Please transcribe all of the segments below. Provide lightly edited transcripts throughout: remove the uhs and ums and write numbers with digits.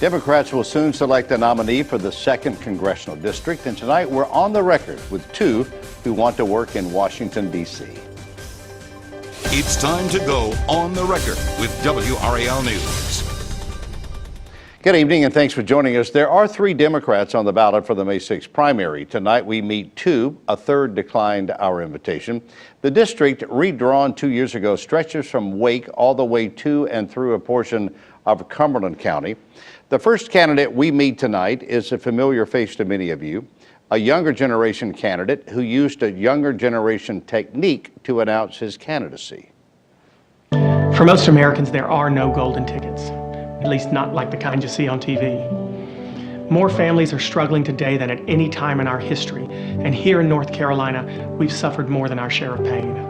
Democrats will soon select a nominee for the 2nd Congressional District, and tonight we're on the record with 2 who want to work in Washington, D.C. It's time to go on the record with WRAL News. Good evening and thanks for joining us. There are 3 Democrats on the ballot for the May 6th primary. Tonight we meet 2. A third declined our invitation. The district, redrawn 2 years ago, stretches from Wake all the way to and through a portion of Cumberland County. The first candidate we meet tonight is a familiar face to many of you, a younger generation candidate who used a younger generation technique to announce his candidacy. For most Americans, there are no golden tickets, at least not like the kind you see on TV. More families are struggling today than at any time in our history, and here in North Carolina, we've suffered more than our share of pain.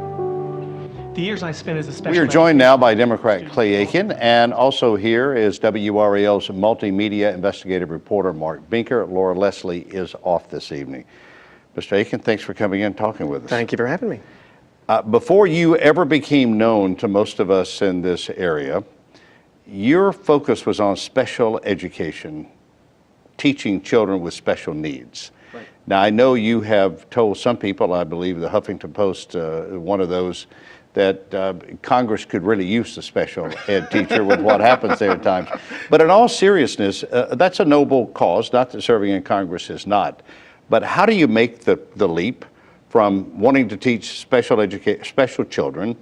The years I spent as a special... We are joined now by Democrat Clay Aiken, and also here is WRAL's multimedia investigative reporter Mark Binker. Laura Leslie is off this evening. Mr. Aiken, thanks for coming in and talking with us. Thank you for having me. Before you ever became known to most of us in this area, your focus was on special education, teaching children with special needs. Right. Now, I know you have told some people, I believe the Huffington Post, one of those, that Congress could really use the special ed teacher with what happens there at times. But in all seriousness, that's a noble cause, not that serving in Congress is not. But how do you make the leap from wanting to teach special children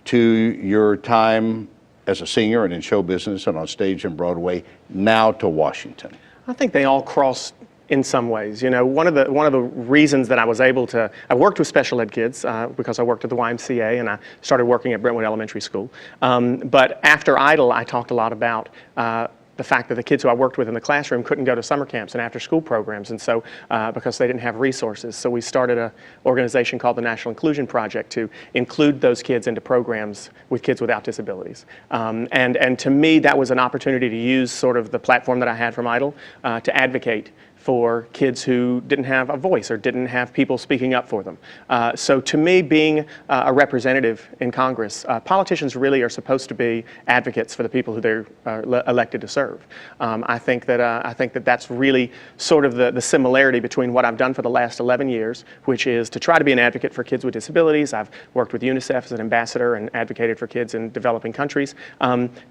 to your time as a singer and in show business and on stage and Broadway, now to Washington? I think they all cross in some ways. You know, one of the reasons that I was able to, I worked with special ed kids because I worked at the YMCA and I started working at Brentwood Elementary School. But after Idol, I talked a lot about the fact that the kids who I worked with in the classroom couldn't go to summer camps and after school programs, and so because they didn't have resources. So we started an organization called the National Inclusion Project to include those kids into programs with kids without disabilities. And to me, that was an opportunity to use sort of the platform that I had from Idol to advocate for kids who didn't have a voice or didn't have people speaking up for them. So to me, being a representative in Congress, politicians really are supposed to be advocates for the people who they're elected to serve. I think that that's really sort of the similarity between what I've done for the last 11 years, which is to try to be an advocate for kids with disabilities. I've worked with UNICEF as an ambassador and advocated for kids in developing countries,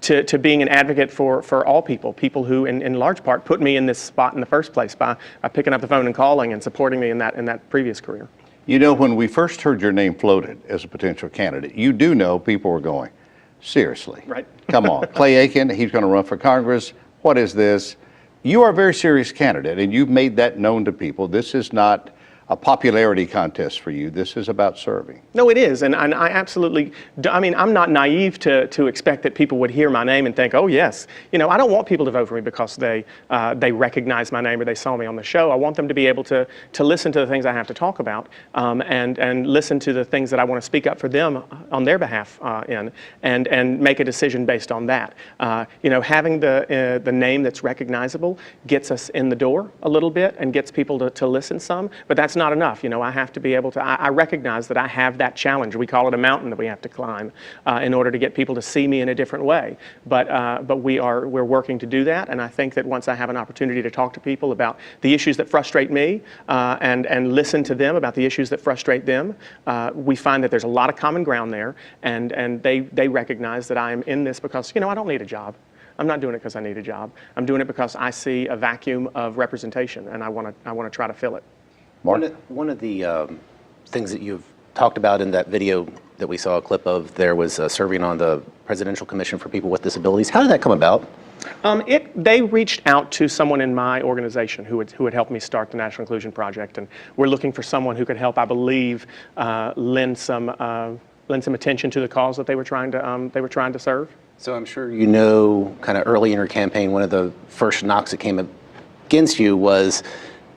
to being an advocate for all people who in large part put me in this spot in the first place by picking up the phone and calling and supporting me in that previous career. You know, when we first heard your name floated as a potential candidate, you do know people were going, seriously, right? Come on, Clay Aiken, he's going to run for Congress. What is this? You are a very serious candidate, and you've made that known to people. This is not a popularity contest for you. This is about serving. No, it is, and I absolutely, I mean, I'm not naive to expect that people would hear my name and think, oh yes, you know, I don't want people to vote for me because they recognize my name or they saw me on the show. I want them to be able to listen to the things I have to talk about, and listen to the things that I want to speak up for them on their behalf and make a decision based on that. You know, having the name that's recognizable gets us in the door a little bit and gets people to listen some, but that's not enough. You know, I have to be able to, I recognize that I have that challenge. We call it a mountain that we have to climb in order to get people to see me in a different way. But we're working to do that, and I think that once I have an opportunity to talk to people about the issues that frustrate me and listen to them about the issues that frustrate them, we find that there's a lot of common ground there, and they recognize that I am in this because, you know, I don't need a job. I'm not doing it because I need a job. I'm doing it because I see a vacuum of representation, and I want to try to fill it. One of the things that you've talked about in that video that we saw a clip of there was serving on the Presidential Commission for People with Disabilities. How did that come about? They reached out to someone in my organization who had helped me start the National Inclusion Project, and we're looking for someone who could help, I believe, lend some attention to the cause that they were trying to serve. So I'm sure you know, kind of early in your campaign, one of the first knocks that came against you was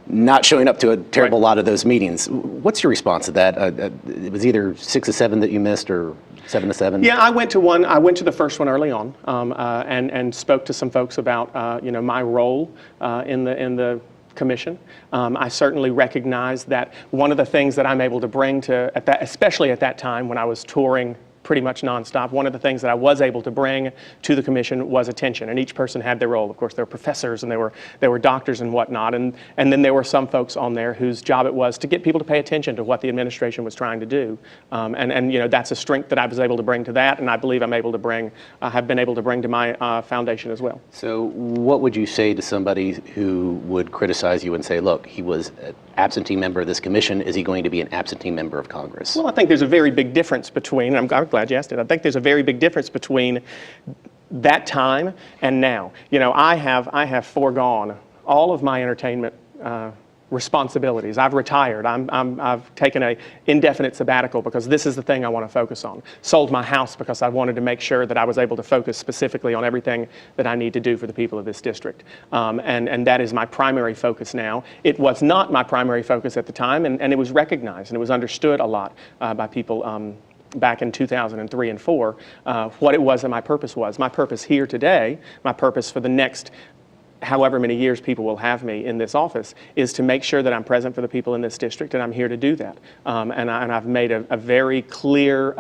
not showing up to a terrible lot of those meetings. What's your response to that? It was either 6 or 7 that you missed, or 7 to 7? Yeah, I went to one. I went to the first one early on, and spoke to some folks about you know, my role in the commission. I certainly recognize that one of the things that I'm able to bring to, especially at that time when I was touring pretty much nonstop. One of the things that I was able to bring to the commission was attention, and each person had their role. Of course, there were professors and there were doctors and whatnot, and then there were some folks on there whose job it was to get people to pay attention to what the administration was trying to do. And you know, that's a strength that I was able to bring to that, and I believe I'm able to bring, have been able to bring to my foundation as well. So what would you say to somebody who would criticize you and say, look, he was an absentee member of this commission, is he going to be an absentee member of Congress? Well, I think there's a very big difference between, and I'm glad you asked it, I think there's a very big difference between that time and now. You know, I have foregone all of my entertainment responsibilities. I've retired. I've taken an indefinite sabbatical because this is the thing I want to focus on. Sold my house because I wanted to make sure that I was able to focus specifically on everything that I need to do for the people of this district. And that is my primary focus now. It was not my primary focus at the time, and it was recognized and it was understood a lot by people back in 2003 and 4, what it was that my purpose was. My purpose here today, my purpose for the next however many years people will have me in this office, is to make sure that I'm present for the people in this district, and I'm here to do that. And I've made a very clear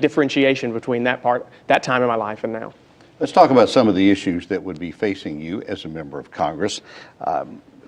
differentiation between that time in my life and now. Let's talk about some of the issues that would be facing you as a member of Congress,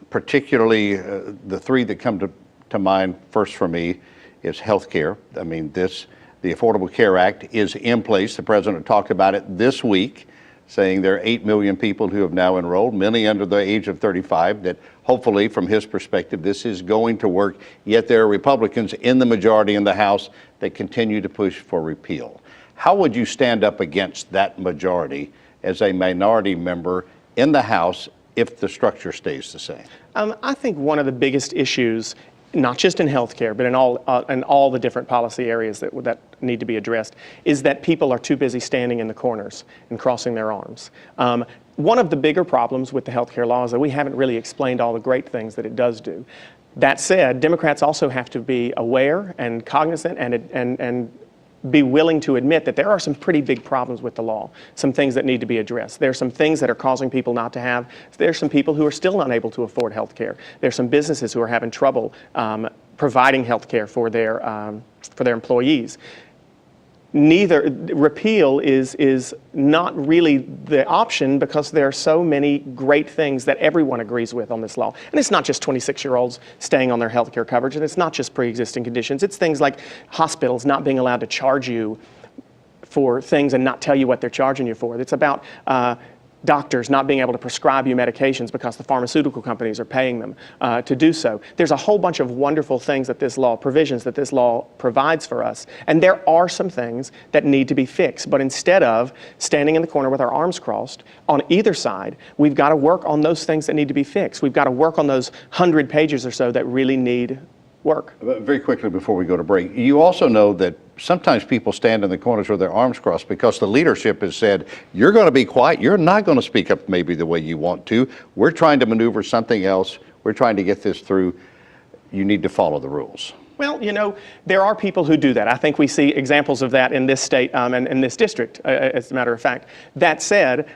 particularly the three that come to mind first for me is health care. I mean, the Affordable Care Act is in place. The president talked about it this week, saying there are 8 million people who have now enrolled, many under the age of 35, that hopefully, from his perspective, this is going to work. Yet there are Republicans in the majority in the House that continue to push for repeal. How would you stand up against that majority as a minority member in the House if the structure stays the same? I think one of the biggest issues, not just in healthcare, but in all the different policy areas that need to be addressed, is that people are too busy standing in the corners and crossing their arms. One of the bigger problems with the healthcare law is that we haven't really explained all the great things that it does do. That said, Democrats also have to be aware and cognizant and be willing to admit that there are some pretty big problems with the law, some things that need to be addressed. There are some things that are causing people not to have. There are some people who are still unable to afford health care. There are some businesses who are having trouble providing health care for their employees. Repeal is not really the option because there are so many great things that everyone agrees with on this law. And it's not just 26-year-olds staying on their health care coverage, and it's not just pre-existing conditions. It's things like hospitals not being allowed to charge you for things and not tell you what they're charging you for. It's about doctors not being able to prescribe you medications because the pharmaceutical companies are paying them to do so. There's a whole bunch of wonderful things that provisions that this law provides for us, and there are some things that need to be fixed. But instead of standing in the corner with our arms crossed on either side, we've got to work on those things that need to be fixed. We've got to work on those 100 pages or so that really need work. Very quickly before we go to break, you also know that sometimes people stand in the corners with their arms crossed because the leadership has said, you're going to be quiet, you're not going to speak up maybe the way you want to. We're trying to maneuver something else. We're trying to get this through. You need to follow the rules. Well, you know, there are people who do that. I think we see examples of that in this state and in this district, as a matter of fact. That said,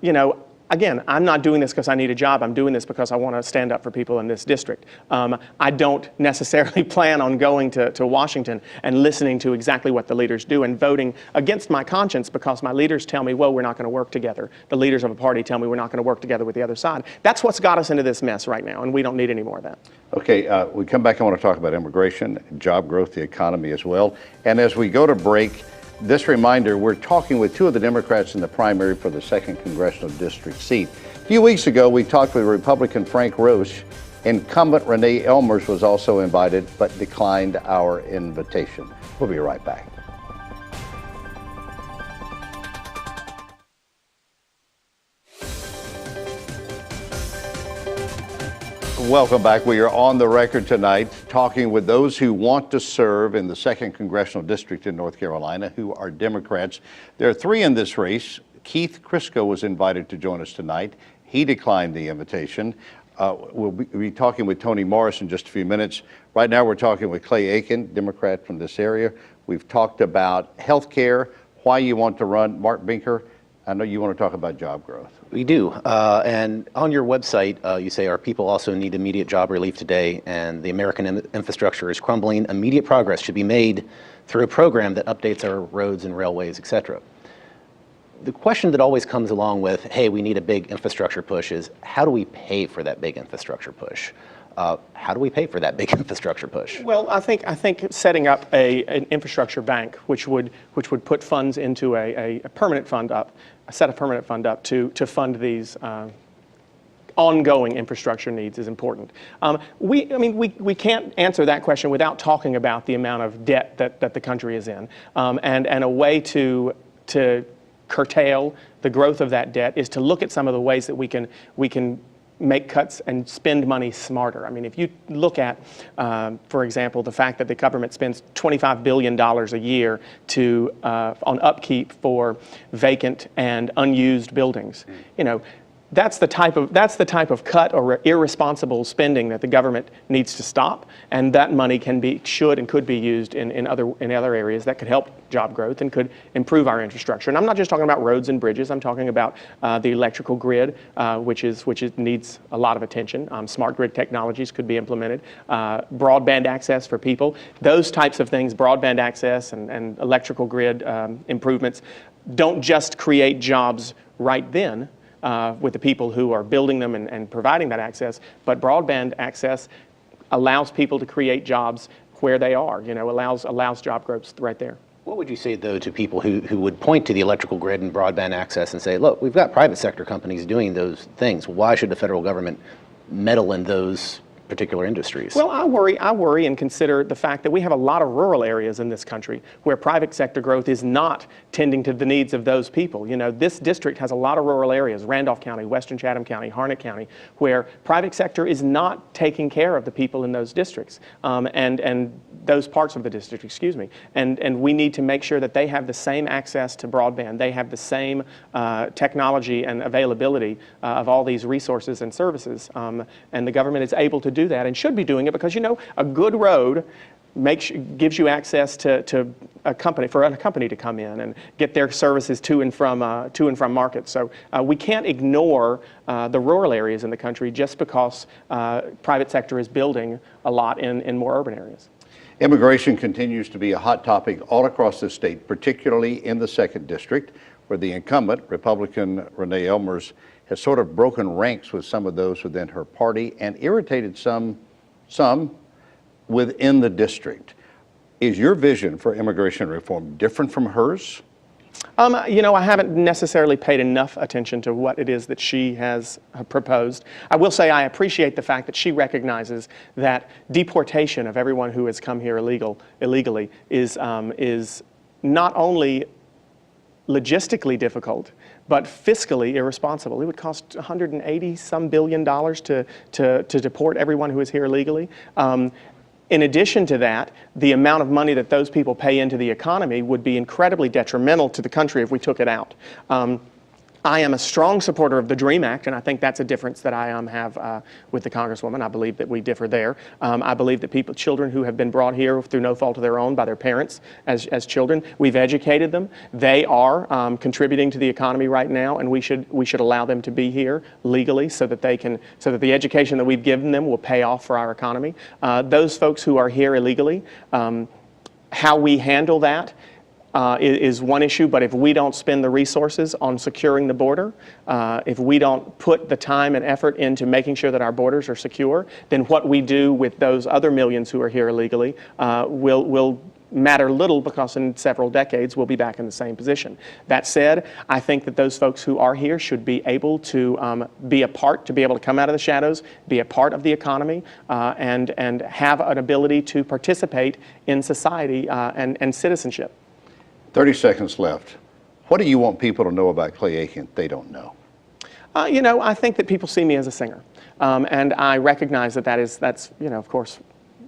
you know, again, I'm not doing this because I need a job. I'm doing this because I want to stand up for people in this district. I don't necessarily plan on going to Washington and listening to exactly what the leaders do and voting against my conscience because my leaders tell me, well, we're not going to work together. The leaders of a party tell me we're not going to work together with the other side. That's what's got us into this mess right now, and we don't need any more of that. Okay, we come back, I want to talk about immigration, job growth, the economy as well. And as we go to break, this reminder, we're talking with two of the Democrats in the primary for the 2nd Congressional District seat. A few weeks ago, we talked with Republican Frank Roche. Incumbent Renee Elmers was also invited, but declined our invitation. We'll be right back. Welcome back. We are on the record tonight talking with those who want to serve in the 2nd Congressional District in North Carolina who are Democrats. There are 3 in this race. Keith Crisco was invited to join us tonight. He declined the invitation. We'll be talking with Toni Morris in just a few minutes. Right now we're talking with Clay Aiken, Democrat from this area. We've talked about health care, why you want to run. Mark Binker, I know you want to talk about job growth. We do. And on your website, you say our people also need immediate job relief today, and the American infrastructure is crumbling. Immediate progress should be made through a program that updates our roads and railways, et cetera. The question that always comes along with, hey, we need a big infrastructure push is, how do we pay for that big infrastructure push? How do we pay for that big infrastructure push? Well, I think setting up an infrastructure bank, which would put funds into a permanent fund up, set a permanent fund up to fund these ongoing infrastructure needs is important. We can't answer that question without talking about the amount of debt that the country is in, and a way to curtail the growth of that debt is to look at some of the ways that we can make cuts and spend money smarter. I mean, if you look at, for example, the fact that the government spends $25 billion a year on upkeep for vacant and unused buildings, that's the type of cut or irresponsible spending that the government needs to stop, and that money should and could be used in other areas that could help job growth and could improve our infrastructure. And I'm not just talking about roads and bridges. I'm talking about the electrical grid, which needs a lot of attention. Smart grid technologies could be implemented. Broadband access for people. Those types of things, broadband access and electrical grid improvements, don't just create jobs right then, with the people who are building them and providing that access, but broadband access allows people to create jobs where they are, allows job growth right there. What would you say, though, to people who would point to the electrical grid and broadband access and say, look, we've got private sector companies doing those things. Why should the federal government meddle in those particular industries? Well, I worry and consider the fact that we have a lot of rural areas in this country where private sector growth is not tending to the needs of those people. This district has a lot of rural areas, Randolph County, Western Chatham County, Harnett County, where private sector is not taking care of the people in those districts, and those parts of the district, excuse me. And we need to make sure that they have the same access to broadband, they have the same technology and availability of all these resources and services, and the government is able to do that and should be doing it because a good road gives you access to a company to come in and get their services to and from markets. So we can't ignore the rural areas in the country just because private sector is building a lot in more urban areas. Immigration continues to be a hot topic all across the state, particularly in the 2nd District, where the incumbent, Republican Renee Elmers, has sort of broken ranks with some of those within her party and irritated some within the district. Is your vision for immigration reform different from hers? I haven't necessarily paid enough attention to what it is that she has proposed. I will say I appreciate the fact that she recognizes that deportation of everyone who has come here illegally is not only logistically difficult, but fiscally irresponsible. It would cost $180-some billion to deport everyone who is here illegally. In addition to that, the amount of money that those people pay into the economy would be incredibly detrimental to the country if we took it out. I am a strong supporter of the DREAM Act, and I think that's a difference that I have with the Congresswoman. I believe that we differ there. I believe that children who have been brought here through no fault of their own by their parents as children, we've educated them. They are contributing to the economy right now, and we should allow them to be here legally so that the education that we've given them will pay off for our economy. Those folks who are here illegally, how we handle that is one issue, but if we don't spend the resources on securing the border, if we don't put the time and effort into making sure that our borders are secure, then what we do with those other millions who are here illegally will matter little, because in several decades we'll be back in the same position. That said, I think that those folks who are here should be able to be able to come out of the shadows, be a part of the economy, and have an ability to participate in society and citizenship. 30 seconds left. What do you want people to know about Clay Aiken they don't know? I think that people see me as a singer, and I recognize that's of course,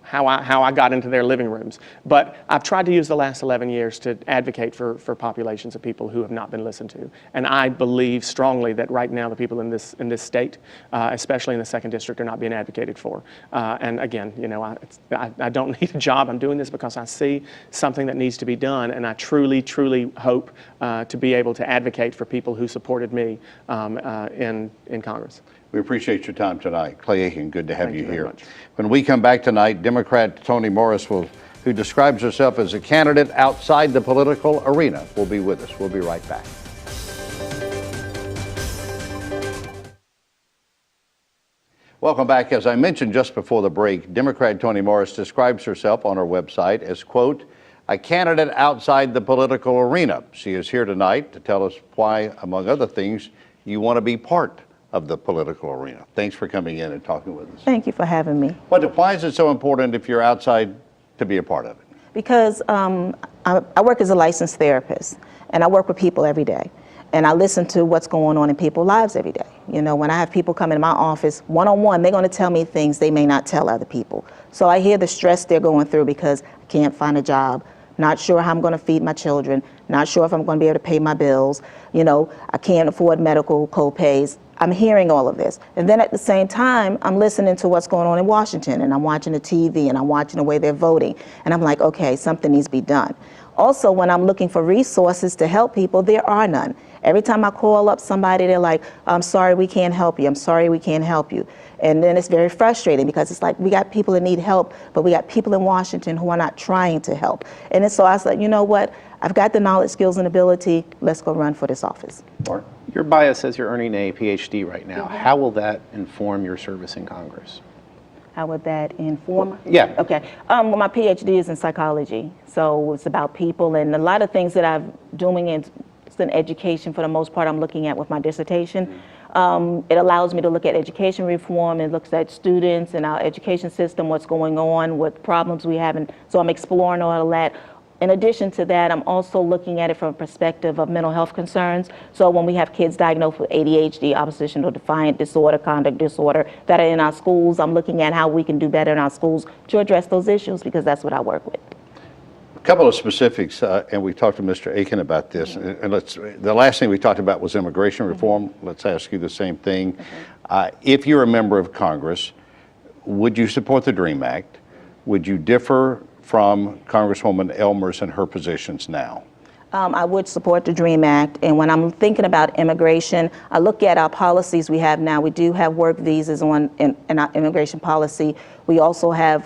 how I got into their living rooms. But I've tried to use the last 11 years to advocate for populations of people who have not been listened to. And I believe strongly that right now the people in this state, especially in the 2nd District, are not being advocated for. And again, you know, I don't need a job. I'm doing this because I see something that needs to be done, and I truly, truly hope to be able to advocate for people who supported me in Congress. We appreciate your time tonight. Clay Aiken, good to have Thank you you very here. much. When we come back tonight, Democrat Toni Morris, who describes herself as a candidate outside the political arena, will be with us. We'll be right back. Welcome back. As I mentioned just before the break, Democrat Toni Morris describes herself on her website as, quote, a candidate outside the political arena. She is here tonight to tell us why, among other things, you want to be part of the political arena. Thanks for coming in and talking with us. Thank you for having me. Why is it so important if you're outside to be a part of it? Because I work as a licensed therapist, and I work with people every day. And I listen to what's going on in people's lives every day. You know, when I have people come in my office one-on-one, they're going to tell me things they may not tell other people. So I hear the stress they're going through because I can't find a job, not sure how I'm going to feed my children, not sure if I'm going to be able to pay my bills. You know, I can't afford medical co-pays. I'm hearing all of this. And then at the same time, I'm listening to what's going on in Washington, and I'm watching the TV, and I'm watching the way they're voting. And I'm like, okay, something needs to be done. Also, when I'm looking for resources to help people, there are none. Every time I call up somebody, they're like, I'm sorry, we can't help you. I'm sorry, we can't help you. And then it's very frustrating because it's like we got people that need help, but we got people in Washington who are not trying to help. And so I was like, you know what? I've got the knowledge, skills, and ability. Let's go run for this office. Mark? Your bio says you're earning a PhD right now. How will that inform your service in Congress? How would that inform? Yeah. Okay. Well, my PhD is in psychology, so it's about people, and a lot of things that I'm doing in education for the most part I'm looking at with my dissertation. It allows me to look at education reform. It looks at students and our education system, what's going on, what problems we have, and so I'm exploring all of that. In addition to that, I'm also looking at it from a perspective of mental health concerns. So when we have kids diagnosed with ADHD, oppositional defiant disorder, conduct disorder, that are in our schools, I'm looking at how we can do better in our schools to address those issues, because that's what I work with. A couple of specifics, and we talked to Mr. Aiken about this. And the last thing we talked about was immigration reform. Let's ask you the same thing. If you're a member of Congress, would you support the DREAM Act? Would you differ from Congresswoman Elmers and her positions now? I would support the DREAM Act, and when I'm thinking about immigration, I look at our policies we have now. We do have work visas in our immigration policy. We also have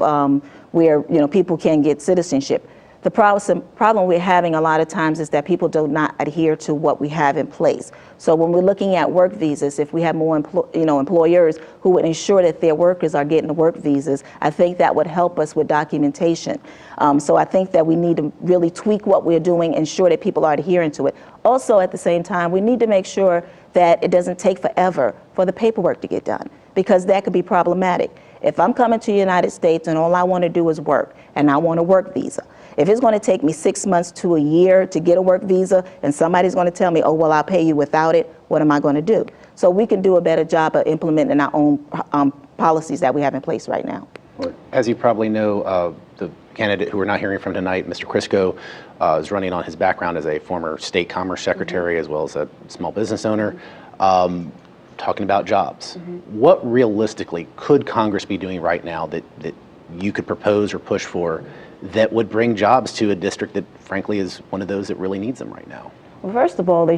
where people can get citizenship. The problem we're having a lot of times is that people do not adhere to what we have in place. So when we're looking at work visas, if we have more employers who would ensure that their workers are getting the work visas, I think that would help us with documentation. So I think that we need to really tweak what we're doing, ensure that people are adhering to it. Also, at the same time, we need to make sure that it doesn't take forever for the paperwork to get done, because that could be problematic. If I'm coming to the United States and all I want to do is work, and I want a work visa, if it's going to take me 6 months to a year to get a work visa, and somebody's going to tell me, oh, well, I'll pay you without it, what am I going to do? So we can do a better job of implementing our own policies that we have in place right now. As you probably know, the candidate who we're not hearing from tonight, Mr. Crisco, is running on his background as a former state commerce secretary, as well as a small business owner, talking about jobs. What realistically could Congress be doing right now that you could propose or push for that would bring jobs to a district that, frankly, is one of those that really needs them right now? Well, first of all,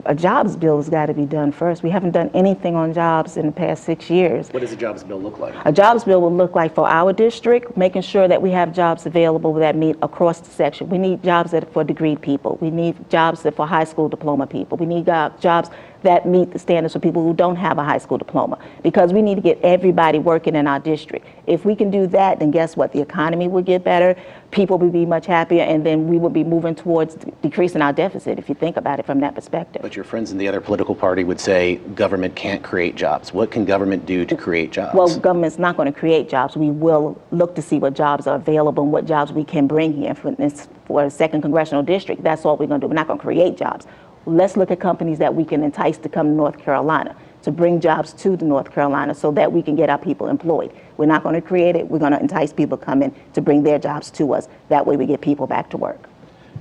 a jobs bill has got to be done first. We haven't done anything on jobs in the past 6 years. What does a jobs bill look like? A jobs bill will look like, for our district, making sure that we have jobs available that meet across the section. We need jobs that are for degree people. We need jobs that are for high school diploma people. We need jobs that meet the standards for people who don't have a high school diploma, because we need to get everybody working in our district. If we can do that, then guess what? The economy will get better, people will be much happier, and then we will be moving towards decreasing our deficit, if you think about it from that perspective. But your friends in the other political party would say government can't create jobs. What can government do to create jobs? Well, government's not going to create jobs. We will look to see what jobs are available and what jobs we can bring here. For instance, for a second congressional district, that's all we're going to do. We're not going to create jobs. Let's look at companies that we can entice to come to North Carolina, to bring jobs to the North Carolina so that we can get our people employed. We're not going to create it. We're going to entice people to come in to bring their jobs to us. That way we get people back to work.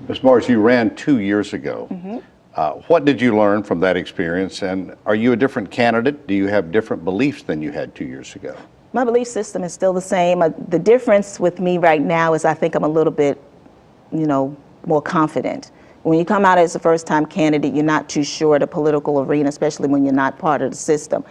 Ms. Morris, you ran 2 years ago. What did you learn from that experience, and are you a different candidate? Do you have different beliefs than you had 2 years ago? My belief system is still the same. The difference with me right now is I think I'm a little bit, more confident. When you come out as a first-time candidate, you're not too sure of the political arena, especially when you're not part of the system.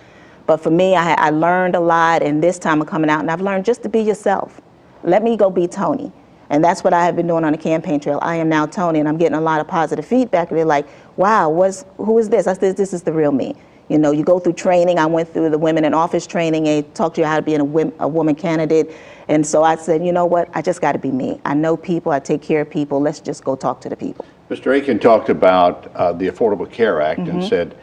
But for me, I learned a lot, and this time I'm coming out, and I've learned just to be yourself. Let me go be Tony. And that's what I have been doing on the campaign trail. I am now Tony, and I'm getting a lot of positive feedback. And they're like, wow, who is this? I said, this is the real me. You go through training. I went through the Women in Office training and talked to you how to be a woman candidate. And so I said, you know what? I just got to be me. I know people. I take care of people. Let's just go talk to the people. Mr. Aiken talked about the Affordable Care Act and said,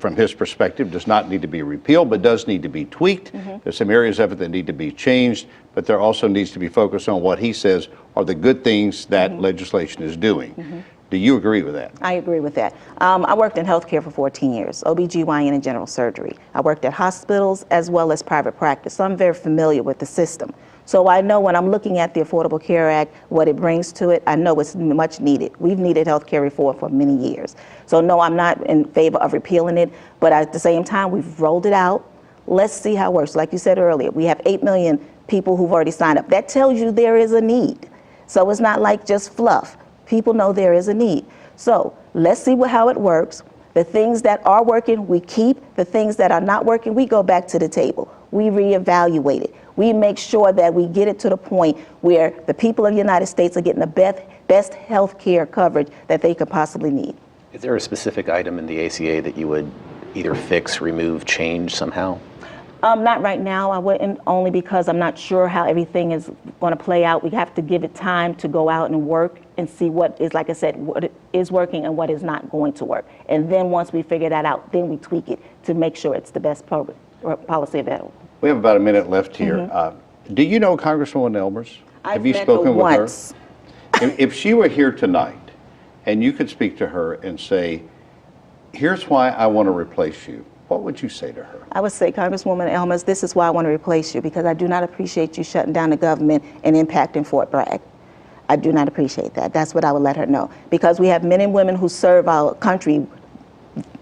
from his perspective, does not need to be repealed, but does need to be tweaked. There's some areas of it that need to be changed, but there also needs to be focused on what he says are the good things that legislation is doing. Do you agree with that? I agree with that. I worked in healthcare for 14 years, OBGYN and general surgery. I worked at hospitals as well as private practice, so I'm very familiar with the system. So I know when I'm looking at the Affordable Care Act, what it brings to it, I know it's much needed. We've needed healthcare reform for many years. So no, I'm not in favor of repealing it, but at the same time, we've rolled it out. Let's see how it works. Like you said earlier, we have 8 million people who've already signed up. That tells you there is a need. So it's not like just fluff. People know there is a need. So let's see how it works. The things that are working, we keep. The things that are not working, we go back to the table. We reevaluate it. We make sure that we get it to the point where the people of the United States are getting the best health care coverage that they could possibly need. Is there a specific item in the ACA that you would either fix, remove, change somehow? Not right now. I wouldn't, only because I'm not sure how everything is going to play out. We have to give it time to go out and work and see what is, like I said, what is working and what is not going to work. And then once we figure that out, then we tweak it to make sure it's the best policy available. We have about a minute left here. Do you know Congresswoman Elmers? Have you met spoken her with once. her? If she were here tonight and you could speak to her and say, here's why I want to replace you, what would you say to her? I would say, Congresswoman Elmers, this is why I want to replace you, because I do not appreciate you shutting down the government and impacting Fort Bragg. I do not appreciate that. That's what I would let her know. Because we have men and women who serve our country,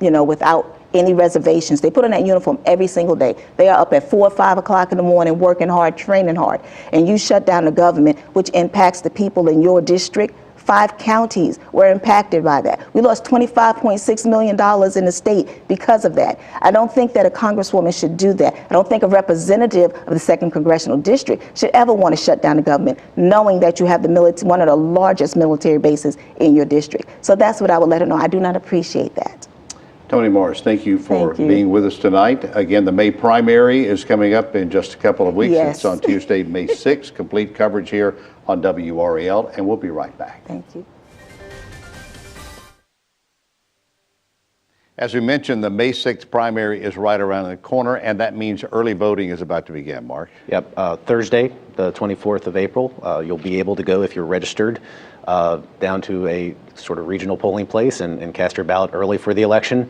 without any reservations. They put on that uniform every single day. They are up at 4 or 5 o'clock in the morning, working hard, training hard. And you shut down the government, which impacts the people in your district. 5 counties were impacted by that. We lost $25.6 million in the state because of that. I don't think that a congresswoman should do that. I don't think a representative of the 2nd Congressional District should ever want to shut down the government, knowing that you have one of the largest military bases in your district. So that's what I would let her know. I do not appreciate that. Toni Morris, thank you for being with us tonight. Again, the May primary is coming up in just a couple of weeks. Yes. It's on Tuesday, May 6th. Complete coverage here on WRAL, and we'll be right back. Thank you. As we mentioned, the May 6th primary is right around the corner, and that means early voting is about to begin, Mark. Yep, Thursday, the 24th of April, you'll be able to go if you're registered down to a sort of regional polling place and cast your ballot early for the election.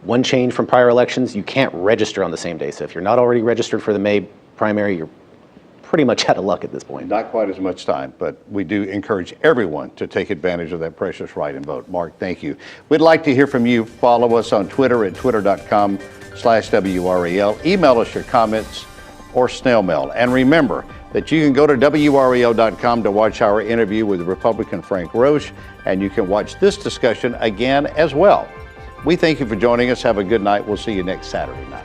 One change from prior elections, you can't register on the same day. So if you're not already registered for the May primary, you're pretty much out of luck at this point. Not quite as much time, but we do encourage everyone to take advantage of that precious right and vote. Mark, thank you. We'd like to hear from you. Follow us on Twitter at twitter.com/WRAL. Email us your comments or snail mail. And remember that you can go to WRAL.com to watch our interview with Republican Frank Roche, and you can watch this discussion again as well. We thank you for joining us. Have a good night. We'll see you next Saturday night.